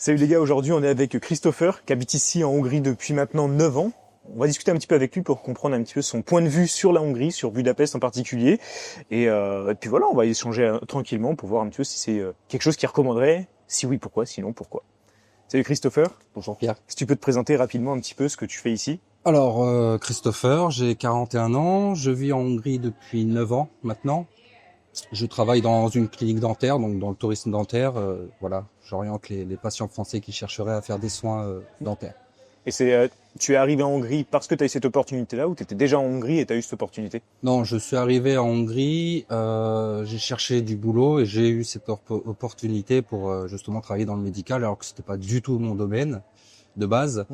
Salut les gars, aujourd'hui on est avec Christopher qui habite ici en Hongrie depuis maintenant 9 ans. On va discuter un petit peu avec lui pour comprendre un petit peu son point de vue sur la Hongrie, sur Budapest en particulier. Et puis voilà, on va échanger tranquillement pour voir un petit peu si c'est quelque chose qu'il recommanderait. Si oui, pourquoi, sinon pourquoi. Salut Christopher, Bonjour Pierre. si tu peux te présenter rapidement un petit peu ce que tu fais ici. Alors, Christopher, j'ai 41 ans, je vis en Hongrie depuis 9 ans maintenant. Je travaille dans une clinique dentaire, donc dans le tourisme dentaire. Voilà, j'oriente les patients français qui chercheraient à faire des soins dentaires. Et tu es arrivé en Hongrie parce que tu as eu cette opportunité-là ou tu étais déjà en Hongrie et tu as eu cette opportunité? Non, je suis arrivé en Hongrie, j'ai cherché du boulot et j'ai eu cette opportunité pour justement travailler dans le médical, alors que c'était pas du tout mon domaine de base.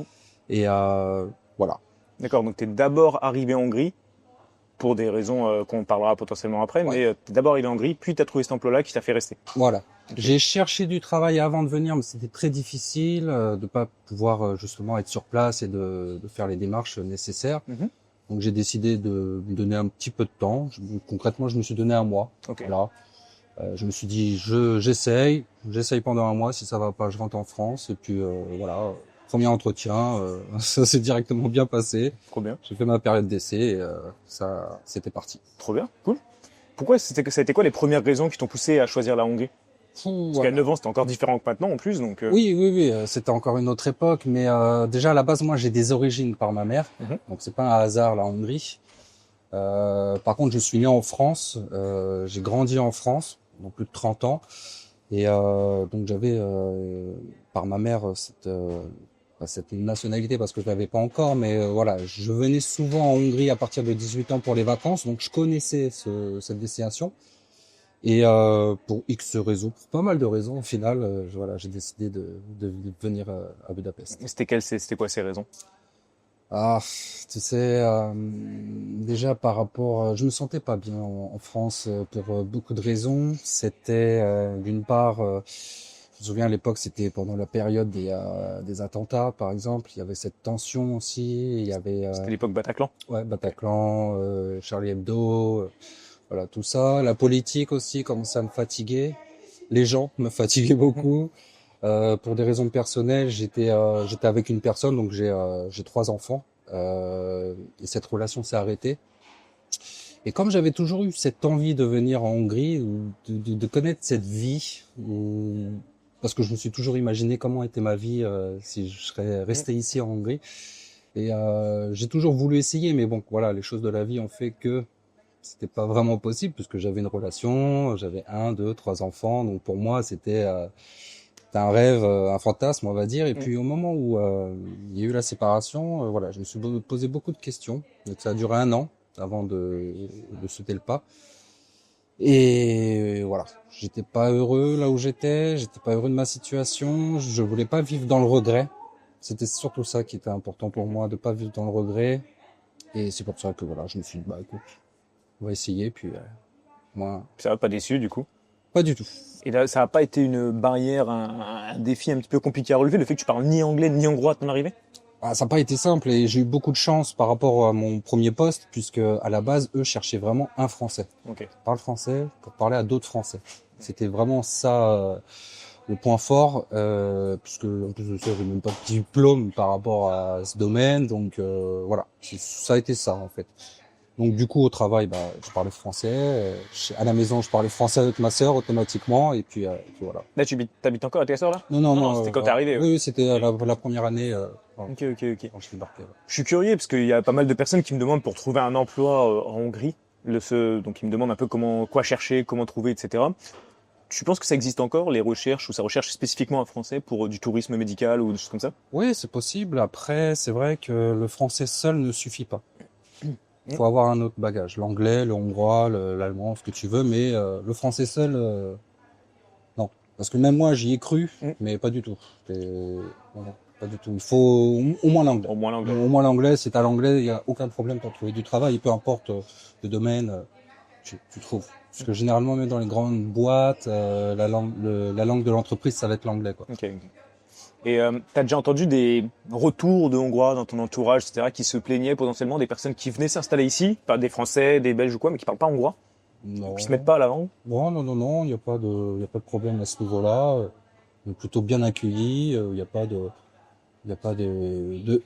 Et voilà. D'accord, donc tu es d'abord arrivé en Hongrie pour des raisons qu'on parlera potentiellement après, Ouais. mais tu es d'abord arrivé en Hongrie, puis tu as trouvé cet emploi-là qui t'a fait rester. Voilà. Okay. J'ai cherché du travail avant de venir, mais c'était très difficile de pas pouvoir justement être sur place et de faire les démarches nécessaires. Mm-hmm. Donc j'ai décidé de me donner un petit peu de temps. Concrètement, je me suis donné un mois. Okay. Voilà. Je me suis dit, j'essaye pendant un mois. Si ça va pas, je rentre en France. Et puis voilà. Premier entretien, ça s'est directement bien passé. Trop bien. J'ai fait ma période d'essai et ça, c'était parti. Trop bien, cool. Pourquoi ça a été quoi les premières raisons qui t'ont poussé à choisir la Hongrie? Parce qu'à 9 ans, c'était encore différent que maintenant en plus, donc. Oui, c'était encore une autre époque, mais déjà à la base, moi, j'ai des origines par ma mère, donc c'est pas un hasard la Hongrie. Par contre, je suis né en France, j'ai grandi en France, donc plus de 30 ans, et donc j'avais par ma mère cette nationalité parce que je l'avais pas encore, mais voilà, je venais souvent en Hongrie à partir de 18 ans pour les vacances, donc je connaissais cette destination. Et pour X raisons, pour pas mal de raisons, au final, voilà, j'ai décidé de venir à Budapest. C'était quoi ces raisons? Ah, tu sais, déjà par rapport, je me sentais pas bien en France pour beaucoup de raisons. C'était d'une part, je me souviens à l'époque, c'était pendant la période des attentats, par exemple. Il y avait cette tension aussi. Il y avait C'était l'époque Bataclan. Ouais, Bataclan, Charlie Hebdo. Voilà, tout ça. La politique aussi commençait à me fatiguer. Les gens me fatiguaient beaucoup. Pour des raisons personnelles, j'étais avec une personne, donc j'ai 3 enfants. Et cette relation s'est arrêtée. Et comme j'avais toujours eu cette envie de venir en Hongrie, de connaître cette vie, parce que je me suis toujours imaginé comment était ma vie si je serais resté ici en Hongrie. Et j'ai toujours voulu essayer, mais bon, voilà, les choses de la vie ont fait que c'était pas vraiment possible puisque j'avais une relation, j'avais 1, 2, 3 enfants, donc pour moi c'était un rêve, un fantasme on va dire. Et puis au moment où il y a eu la séparation, voilà, je me suis posé beaucoup de questions. Donc ça a duré 1 an avant de sauter le pas. Et voilà, j'étais pas heureux là où j'étais pas heureux de ma situation, je voulais pas vivre dans le regret. C'était surtout ça qui était important pour moi, de pas vivre dans le regret. Et c'est pour ça que voilà, je me suis dit bah écoute, on va essayer, puis moi... Ça va pas déçu du coup? Pas du tout. Et là, ça n'a pas été une barrière, un défi un petit peu compliqué à relever, le fait que tu parles ni anglais ni hongrois à ton arrivée? Ah, ça n'a pas été simple et j'ai eu beaucoup de chance par rapport à mon premier poste, puisque à la base, eux cherchaient vraiment un Français. Okay. Parle français pour parler à d'autres Français. C'était vraiment ça le point fort, puisque en plus de ça, j'ai même pas de diplôme par rapport à ce domaine, donc voilà, ça a été ça en fait. Donc du coup au travail, bah, je parlais français. À la maison, je parlais français avec ma sœur automatiquement, et puis voilà. Là, t'habites encore avec ta sœur là? Non. C'était quand t'es arrivé. Oui, c'était la première année. Ok. Quand je débarquais. Ouais. Je suis curieux parce qu'il y a pas mal de personnes qui me demandent pour trouver un emploi en Hongrie, donc ils me demandent un peu quoi chercher, comment trouver, etc. Tu penses que ça existe encore, les recherches, ou ça recherche spécifiquement un français pour du tourisme médical ou des choses comme ça? Oui, c'est possible. Après, c'est vrai que le français seul ne suffit pas. Il faut avoir un autre bagage, l'anglais, le hongrois, l'allemand, ce que tu veux, mais le français seul, non. Parce que même moi, j'y ai cru, mais pas du tout. Non, pas du tout. Il faut au moins l'anglais. Au moins l'anglais. Au moins l'anglais, si t'as l'anglais, il n'y a aucun problème pour trouver du travail. Et peu importe le domaine, tu trouves. Parce que généralement, même dans les grandes boîtes, la langue de l'entreprise, ça va être l'anglais, quoi. Ok. Et t'as déjà entendu des retours de Hongrois dans ton entourage, etc., qui se plaignaient potentiellement des personnes qui venaient s'installer ici, pas des Français, des Belges ou quoi, mais qui parlent pas hongrois, Non. qui se mettent pas à la langue? Bon, non, il n'y a pas de problème à ce niveau-là. est plutôt bien accueilli. Il n'y a pas de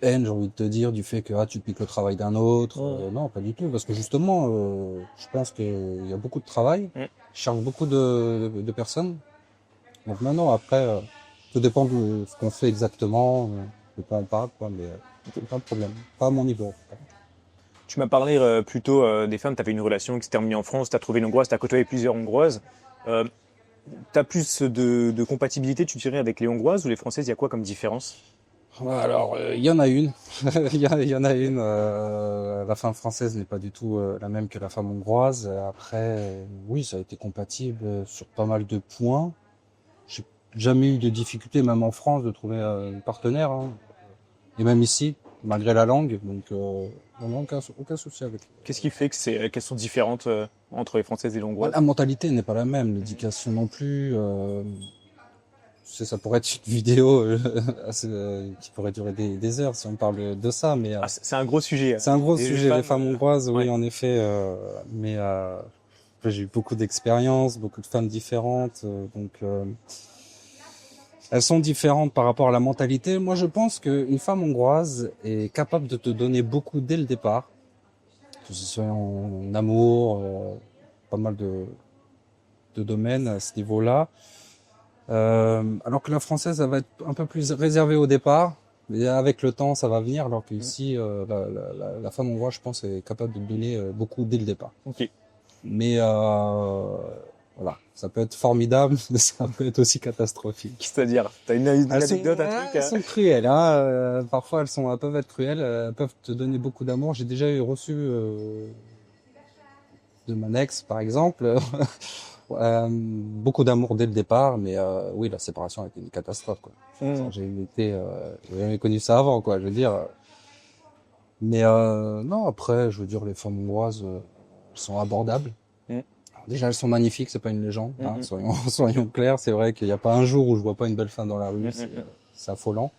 haine, j'ai envie de te dire, du fait que tu piques le travail d'un autre. Non, pas du tout, parce que justement, je pense qu'il y a beaucoup de travail, Mm. je cherche beaucoup de personnes. Donc maintenant, après, tout dépend de ce qu'on fait exactement, de quoi on parle, quoi, mais c'est pas de problème, pas à mon niveau. Tu m'as parlé plutôt des femmes, tu avais une relation qui s'est terminée en France, tu as trouvé une Hongroise, tu as côtoyé plusieurs Hongroises. Tu as plus de compatibilité, tu dirais, avec les Hongroises ou les Françaises, il y a quoi comme différence? Alors, il y en a une. Il y en a une. La femme française n'est pas du tout la même que la femme hongroise. Après, oui, ça a été compatible sur pas mal de points. J'ai jamais eu de difficulté, même en France, de trouver un partenaire, hein. Et même ici, malgré la langue. Donc, non, aucun souci avec. Qu'est-ce qui fait qu'elles sont différentes entre les Françaises et les Hongroises? La mentalité n'est pas la même, l'éducation non plus. Ça pourrait être une vidéo qui pourrait durer des heures si on parle de ça, mais C'est un gros sujet. c'est un gros Les sujet, femmes, les femmes hongroises, oui, ouais. en effet. Mais après, j'ai eu beaucoup d'expériences, beaucoup de femmes différentes, donc elles sont différentes par rapport à la mentalité. Moi, je pense qu'une femme hongroise est capable de te donner beaucoup dès le départ, que ce soit en amour, pas mal de domaines à ce niveau-là. Alors que la française, elle va être un peu plus réservée au départ, mais avec le temps, ça va venir. Alors qu'ici, la femme hongroise, je pense, est capable de donner beaucoup dès le départ. Ok. Mais voilà, ça peut être formidable, mais ça peut être aussi catastrophique. C'est-à-dire, t'as une anecdote, un truc? Elles sont cruelles, hein. Parfois, elles peuvent être cruelles, elles peuvent te donner beaucoup d'amour. J'ai déjà reçu de mon ex, par exemple. Beaucoup d'amour dès le départ, mais oui, la séparation a été une catastrophe, quoi. J'ai jamais connu ça avant, quoi. Je veux dire. Mais non, après, je veux dire, les femmes hongroises sont abordables. Alors, déjà, elles sont magnifiques, c'est pas une légende. Hein, soyons clairs. C'est vrai qu'il n'y a pas un jour où je vois pas une belle femme dans la rue. C'est affolant.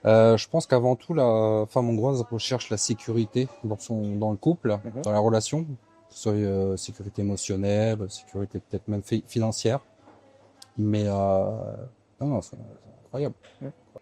Je pense qu'avant tout, la femme hongroise recherche la sécurité dans le couple, dans la relation. Soit sécurité émotionnelle, sécurité peut-être même financière. Mais non, c'est incroyable.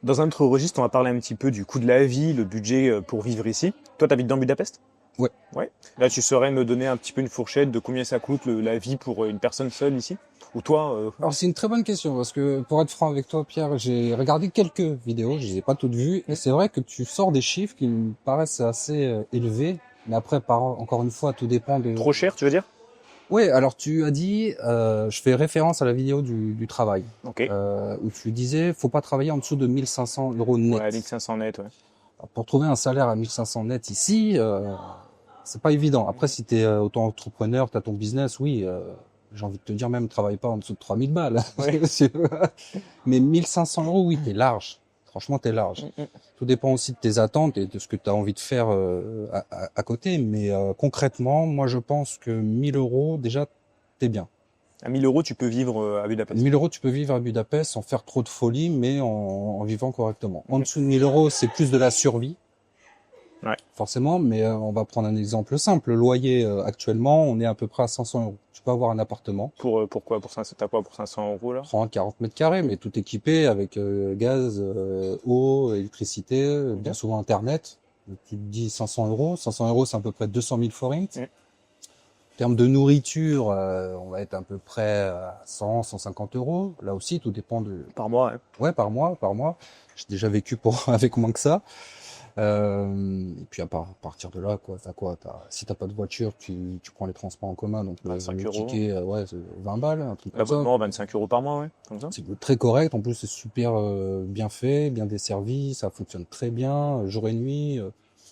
Dans un autre registre, on va parler un petit peu du coût de la vie, le budget pour vivre ici. Toi, t'habites dans Budapest? Ouais. Ouais. Là, tu saurais me donner un petit peu une fourchette de combien ça coûte la vie pour une personne seule ici? Ou toi Alors c'est une très bonne question parce que pour être franc avec toi, Pierre, j'ai regardé quelques vidéos, je les ai pas toutes vues, et c'est vrai que tu sors des chiffres qui me paraissent assez élevés. Mais après, encore une fois, tout dépend de... Trop cher, tu veux dire? Oui, alors tu as dit, je fais référence à la vidéo du travail, Ok. où tu disais, faut pas travailler en dessous de 1500 euros net. Ouais, 1500 net, ouais. Alors, pour trouver un salaire à 1500 net ici, c'est pas évident. Après, si tu es auto-entrepreneur, tu as ton business, oui, j'ai envie de te dire même, travaille pas en dessous de 3000 balles. Ouais. Mais 1500 euros, oui, t'es large. Franchement, t'es large. Tout dépend aussi de tes attentes et de ce que tu as envie de faire à côté. Mais concrètement, moi, je pense que 1000 euros, déjà, t'es bien. À 1000 euros, tu peux vivre à Budapest. 1000 euros, tu peux vivre à Budapest sans faire trop de folie, mais en vivant correctement. En dessous de 1000 euros, c'est plus de la survie. Ouais. Forcément, mais on va prendre un exemple simple. Le loyer, actuellement, on est à peu près à 500 euros. Tu peux avoir un appartement. Pourquoi? T'as quoi pour 500 euros, là? 30, 40 mètres carrés, mais tout équipé avec gaz, eau, électricité, bien souvent Internet. Tu te dis 500 euros. 500 euros, c'est à peu près 200 000 forints. En termes de nourriture, on va être à peu près à 100, 150 euros. Là aussi, tout dépend de... Par mois, ouais. Ouais, par mois. J'ai déjà vécu avec moins que ça. Et puis à partir de là, si t'as pas de voiture, tu prends les transports en commun, donc 25 le euros. ticket, c'est 20 balles, un truc comme ça. L'abonnement, 25 euros par mois, ouais. Comme ça. C'est très correct. En plus, c'est super bien fait, bien desservi, ça fonctionne très bien, jour et nuit.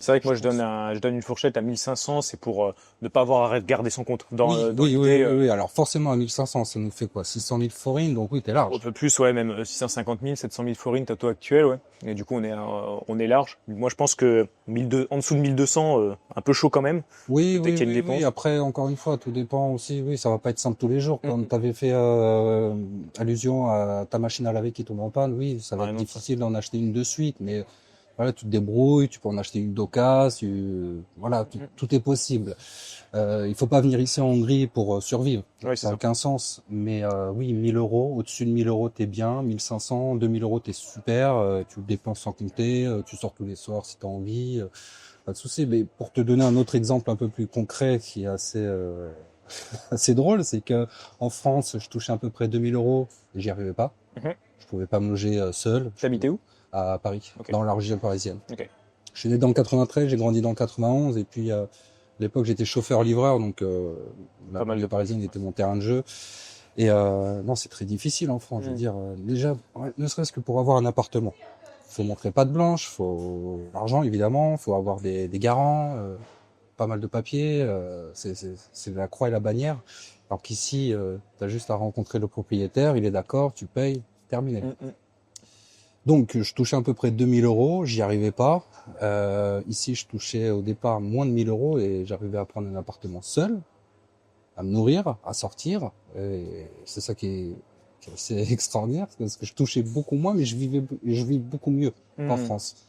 C'est vrai que moi, je donne une fourchette à 1500, c'est pour ne pas avoir à garder son compte. Dans Oui. l'idée, Alors forcément, à 1500, ça nous fait quoi? 600 000 forints, donc oui, t'es large. un peu plus, ouais, même 650 000, 700 000 forints à taux actuel, ouais. Et du coup, on est large. Moi, je pense que en dessous de 1200, un peu chaud quand même. Oui. Qu'il y a une dépense. Après, encore une fois, tout dépend aussi. Oui, ça va pas être simple tous les jours. Comme t'avais fait allusion à ta machine à laver qui tombe en panne, oui, ça va être difficile d'en acheter une de suite, mais voilà, tu te débrouilles, tu peux en acheter une d'occasion, voilà, tout est possible. Il faut pas venir ici en Hongrie pour survivre. Ouais, c'est Ça n'a ça. aucun sens. Mais oui, 1000 euros, au-dessus de 1000 euros, t'es bien. 1500, 2000 euros, t'es super. Tu le dépenses sans compter. Tu sors tous les soirs si t'as envie. Pas de souci. Mais pour te donner un autre exemple un peu plus concret qui est assez assez drôle, c'est que en France, je touchais à peu près 2000 euros et j'y arrivais pas. Mhm. Je pouvais pas me loger seul. T'habitais où? À Paris, Ok. dans la région parisienne. Ok. Je suis né dans le 93, j'ai grandi dans le 91 et puis à l'époque j'étais chauffeur-livreur donc la Pas mal de banlieue parisienne était mon terrain de jeu et non c'est très difficile en France, je veux dire déjà ne serait-ce que pour avoir un appartement. Faut montrer patte blanche, faut l'argent évidemment, faut avoir des garants, pas mal de papiers, c'est la croix et la bannière. Alors qu'ici tu as juste à rencontrer le propriétaire, il est d'accord, tu payes, terminé. Donc, je touchais à peu près 2000 euros, j'y arrivais pas. Ici, je touchais au départ moins de 1000 euros et j'arrivais à prendre un appartement seul, à me nourrir, à sortir. Et c'est ça qui est assez extraordinaire parce que je touchais beaucoup moins, mais je vis beaucoup mieux qu'en France.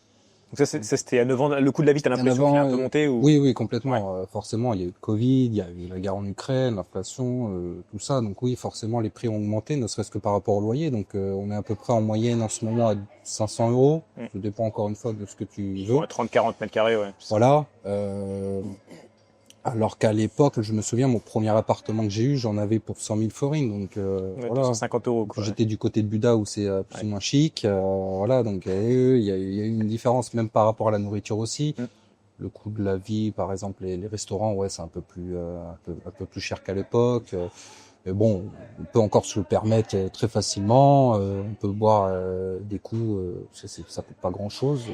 Donc ça c'était à 9 ans. Le coût de la vie, t'as l'impression qu'il a un peu monté ou... Oui, complètement. Forcément, il y a eu le Covid, il y a eu la guerre en Ukraine, l'inflation, tout ça. Donc oui, forcément, les prix ont augmenté, ne serait-ce que par rapport au loyer. Donc on est à peu près en moyenne en ce moment à 500 euros. Ça dépend encore une fois de ce que tu veux. Ouais, 30-40 mètres carrés, ouais. Voilà. Alors qu'à l'époque, je me souviens, mon premier appartement que j'ai eu, j'en avais pour 100 000 forints. Donc voilà. 250 euros, quoi. J'étais du côté de Buda où c'est plus ou moins chic. Voilà, donc il y a eu une différence même par rapport à la nourriture aussi. Le coût de la vie, par exemple, les restaurants, ouais, c'est un peu plus un peu plus cher qu'à l'époque. Mais bon, on peut encore se le permettre très facilement. On peut boire des coups, ça coûte pas grand-chose.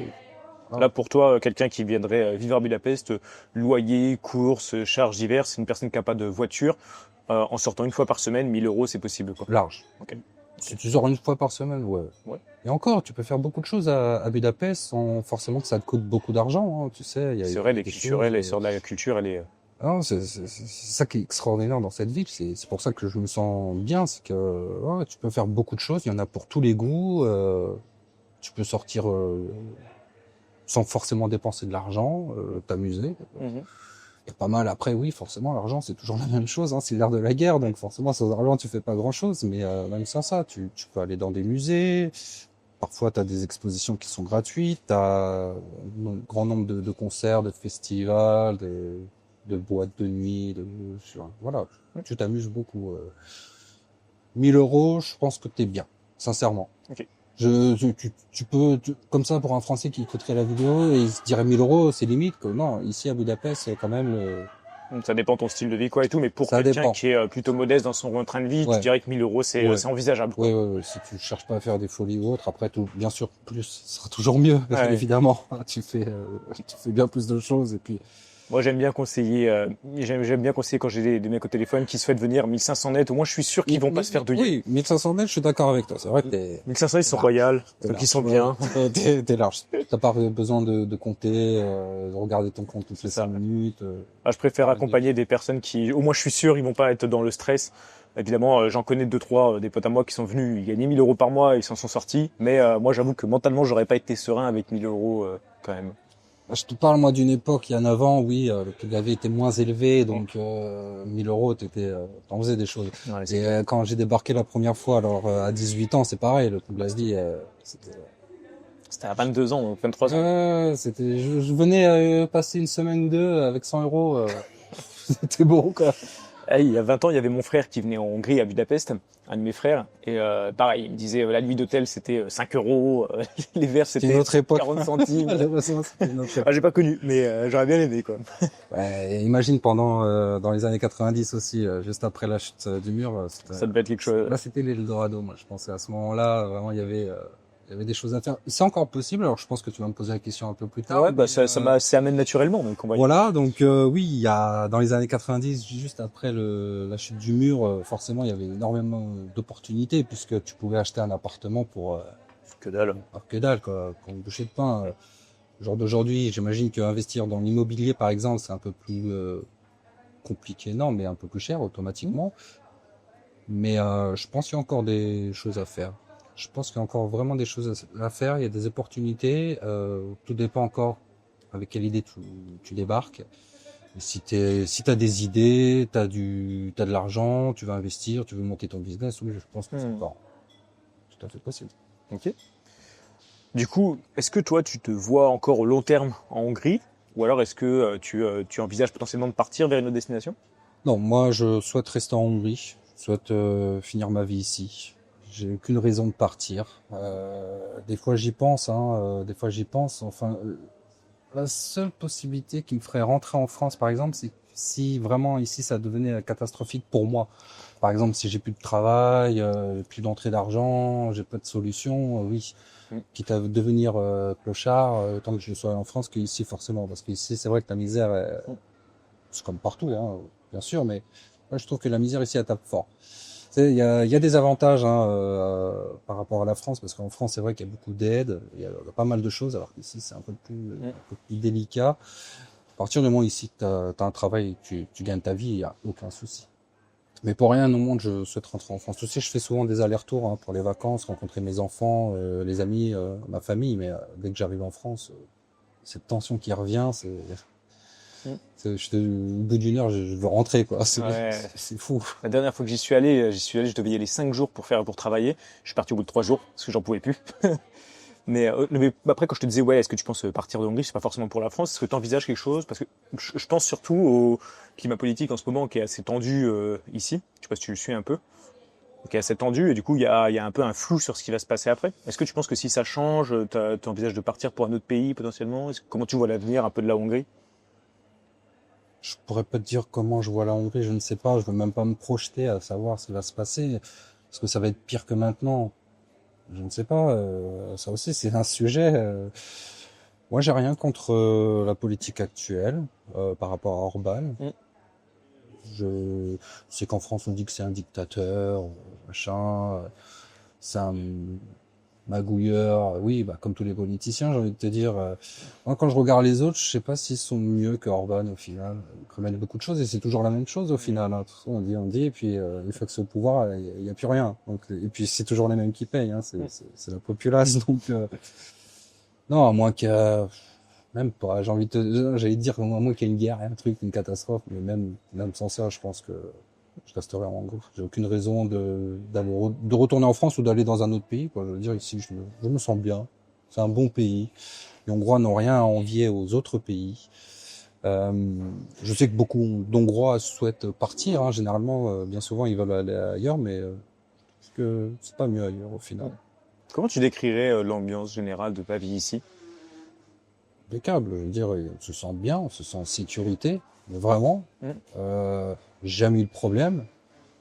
Là, pour toi, quelqu'un qui viendrait vivre à Budapest, loyer, courses, charges diverses, c'est une personne qui n'a pas de voiture, en sortant une fois par semaine, 1000 euros, c'est possible, quoi. Large. Ok. Si tu sors une fois par semaine, ouais. Et encore, tu peux faire beaucoup de choses à Budapest sans forcément que ça te coûte beaucoup d'argent, hein, tu sais. C'est vrai, les culturels et sur la culture, elle est... Non, c'est ça qui est extraordinaire dans cette ville. C'est pour ça que je me sens bien, c'est que ouais, tu peux faire beaucoup de choses. Il y en a pour tous les goûts. Tu peux sortir sans forcément dépenser de l'argent, t'amuser. Il y a pas mal. Après, oui, forcément, l'argent, c'est toujours la même chose. Hein, c'est l'ère de la guerre, donc forcément, sans argent, tu fais pas grand-chose. Mais même sans ça, tu peux aller dans des musées. Parfois, tu as des expositions qui sont gratuites. Tu as un grand nombre de concerts, de festivals, de boîtes de nuit. Voilà, tu t'amuses beaucoup. 1000 euros, je pense que t'es bien, sincèrement. Ok. Tu peux, comme ça, pour un Français qui écouterait la vidéo, et il se dirait 1000 euros, c'est limite. Que non, ici à Budapest, c'est quand même Ça dépend de ton style de vie, quoi, et tout, mais pour Ça quelqu'un dépend. qui est plutôt modeste dans son train de vie, tu dirais que 1000 euros, c'est envisageable, quoi. Ouais. Si tu cherches pas à faire des folies ou autre, après tout, bien sûr, plus ce sera toujours mieux, évidemment. Tu fais bien plus de choses, et puis. Moi, j'aime bien conseiller quand j'ai des mecs au téléphone qui souhaitent venir 1500 net. Au moins, je suis sûr qu'ils vont pas se faire douiller. Oui, 1500 mètres, je suis d'accord avec toi. C'est vrai que 1500, ils sont royales, donc ils sont bien. T'es large. T'as pas besoin de compter, de regarder ton compte toutes les 5 minutes. Je préfère accompagner des personnes qui, au moins, je suis sûr, ils vont pas être dans le stress. Évidemment, j'en connais 2-3 des potes à moi qui sont venus, ils gagnaient 1000 euros par mois, ils s'en sont sortis. Mais moi, j'avoue que mentalement, j'aurais pas été serein avec 1000 euros quand même. Je te parle, moi, d'une époque, il y a 9 ans, oui, le coût de la vie était moins élevé, donc 1000 euros, t'en faisais des choses. Ouais, et quand j'ai débarqué la première fois, alors à 18 ans, c'est pareil, le coût de la vie, c'était à 22 ans, donc 23 ans. Je venais passer une semaine ou deux avec 100 euros, c'était bon, quoi. Il y a 20 ans, il y avait mon frère qui venait en Hongrie, à Budapest, un de mes frères, et pareil, il me disait la nuit d'hôtel c'était 5 euros, les verres c'était 40 centimes. J'ai pas connu, mais j'aurais bien aimé, quoi. Ouais, imagine pendant dans les années 90 aussi, juste après la chute du mur, ça devait être quelque chose. Là, c'était l'Eldorado, moi je pensais à ce moment-là, vraiment il y avait des choses à faire. C'est encore possible, alors je pense que tu vas me poser la question un peu plus tard. Ouais, bah ça amène naturellement, donc on va. Voilà, donc oui, il y a dans les années 90, juste après la chute du mur, forcément il y avait énormément d'opportunités puisque tu pouvais acheter un appartement pour que dalle. Que dalle, quoi, pour une bouchée de pain. Genre d'aujourd'hui, j'imagine qu'investir dans l'immobilier, par exemple, c'est un peu plus compliqué, non, mais un peu plus cher automatiquement. Mais je pense qu'il y a encore des choses à faire. Je pense qu'il y a encore vraiment des choses à faire. Il y a des opportunités. Tout dépend encore avec quelle idée tu débarques. Et si t'as des idées, t'as de l'argent, tu veux investir, tu veux monter ton business, oui, je pense que c'est encore tout à fait possible. Ok. Du coup, est-ce que toi, tu te vois encore au long terme en Hongrie? Ou alors est-ce que tu envisages potentiellement de partir vers une autre destination? Non, moi, je souhaite rester en Hongrie. Je souhaite finir ma vie ici. J'ai aucune raison de partir. Des fois, j'y pense. Des fois, j'y pense. Enfin, la seule possibilité qui me ferait rentrer en France, par exemple, c'est si vraiment ici ça devenait catastrophique pour moi. Par exemple, si j'ai plus de travail, plus d'entrée d'argent, j'ai pas de solution, oui. Mm. Quitte à devenir clochard, autant que je sois en France qu'ici forcément. Parce qu'ici, c'est vrai que la misère, c'est comme partout, hein, bien sûr, mais moi, je trouve que la misère ici, elle tape fort. Il y a des avantages par rapport à la France, parce qu'en France, c'est vrai qu'il y a beaucoup d'aides, il y a pas mal de choses, alors qu'ici, c'est un peu plus délicat. À partir du moment où ici, tu as un travail, tu gagnes ta vie, il n'y a aucun souci. Mais pour rien au monde, je souhaite rentrer en France. Tu sais, je fais souvent des allers-retours pour les vacances, rencontrer mes enfants, les amis, ma famille, mais dès que j'arrive en France, cette tension qui revient, au bout d'une heure, je veux rentrer, quoi. Ouais. C'est fou. La dernière fois que j'y suis allé, je devais y aller 5 jours pour travailler. Je suis parti au bout de 3 jours parce que j'en pouvais plus. Mais après, quand je te disais, ouais, est-ce que tu penses partir de Hongrie, c'est pas forcément pour la France. Est-ce que tu envisages quelque chose? Parce que je pense surtout au climat politique en ce moment qui est assez tendu ici. Je sais pas si tu le suis un peu. Qui est assez tendu et du coup, il y a un peu un flou sur ce qui va se passer après. Est-ce que tu penses que si ça change, tu envisages de partir pour un autre pays potentiellement? Comment tu vois l'avenir un peu de la Hongrie? Je pourrais pas te dire comment je vois la Hongrie, je ne sais pas. Je veux même pas me projeter à savoir ce qui va se passer. Est-ce que ça va être pire que maintenant? Je ne sais pas. Ça aussi, c'est un sujet. Moi, j'ai rien contre la politique actuelle par rapport à Orban. Mm. Je sais qu'en France, on dit que c'est un dictateur, machin. C'est un magouilleur. Oui, bah, comme tous les politiciens, j'ai envie de te dire. Moi, quand je regarde les autres, je sais pas s'ils sont mieux que Orban au final. Ils promènent beaucoup de choses et c'est toujours la même chose au final. Hein. De toute façon, on dit, et puis une fois que c'est au pouvoir, il y a plus rien. Donc, et puis c'est toujours les mêmes qui payent. Hein. C'est la populace. Donc, non, à moins qu'il y a même pas, j'allais dire, à moins qu'il y ait une guerre, un truc, une catastrophe, mais même sans ça, je pense que je resterai en Hongrie. J'ai aucune raison de retourner en France ou d'aller dans un autre pays, quoi. Je veux dire, ici, je me sens bien. C'est un bon pays. Les Hongrois n'ont rien à envier aux autres pays. Je sais que beaucoup d'Hongrois souhaitent partir, hein. Généralement, bien souvent, ils veulent aller ailleurs, mais parce que c'est pas mieux ailleurs au final. Comment tu décrirais l'ambiance générale de ta vie ici? Impeccable, je veux dire, on se sent bien, on se sent en sécurité, mais vraiment. Mm. J'ai jamais eu de problème,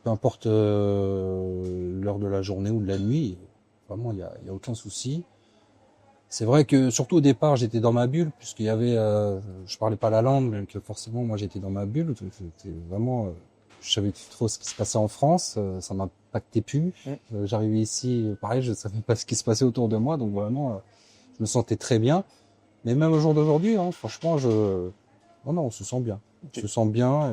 peu importe l'heure de la journée ou de la nuit, vraiment il y a aucun souci. C'est vrai que surtout au départ j'étais dans ma bulle puisqu'il y avait, je parlais pas la langue, donc forcément moi j'étais dans ma bulle. C'était vraiment, je savais plus trop ce qui se passait en France, ça m'impactait plus. J'arrivais ici, pareil, je savais pas ce qui se passait autour de moi, donc vraiment je me sentais très bien. Mais même au jour d'aujourd'hui, hein, franchement, non, on se sent bien. On se sent bien.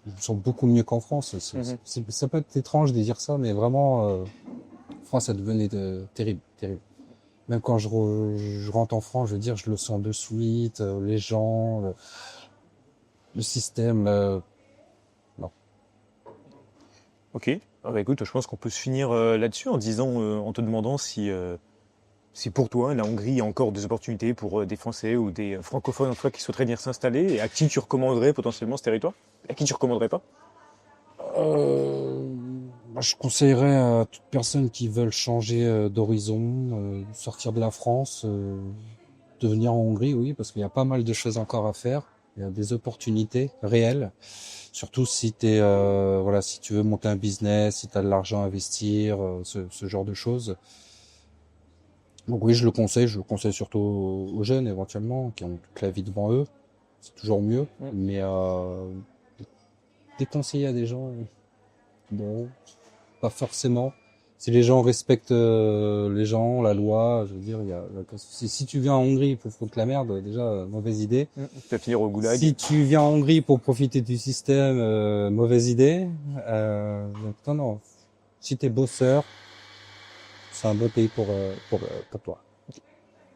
Je me sens beaucoup mieux qu'en France. Ça peut être étrange de dire ça, mais vraiment, en France, ça devenait terrible, terrible. Même quand je rentre en France, je veux dire, je le sens de suite, les gens, le système. Non. Ok. Ah bah écoute, je pense qu'on peut se finir là-dessus en disant, en te demandant si pour toi, la Hongrie a encore des opportunités pour des Français ou des francophones en tout cas qui souhaiteraient venir s'installer et à qui tu recommanderais potentiellement ce territoire? À qui tu recommanderais pas? Moi, je conseillerais à toute personne qui veulent changer d'horizon, sortir de la France, de venir en Hongrie, oui, parce qu'il y a pas mal de choses encore à faire. Il y a des opportunités réelles, surtout si voilà, si tu veux monter un business, si tu as de l'argent à investir, ce genre de choses. Donc oui, je le conseille surtout aux jeunes éventuellement, qui ont toute la vie devant eux. C'est toujours mieux, mais déconseiller à des gens, bon, pas forcément. Si les gens respectent les gens, la loi, je veux dire, il y a aucun souci. Si tu viens en Hongrie pour foutre la merde, déjà, mauvaise idée. Tu vas finir au goulag. Si tu viens en Hongrie pour profiter du système, mauvaise idée. Donc, non. Si t'es bosseur, c'est un beau pays pour toi.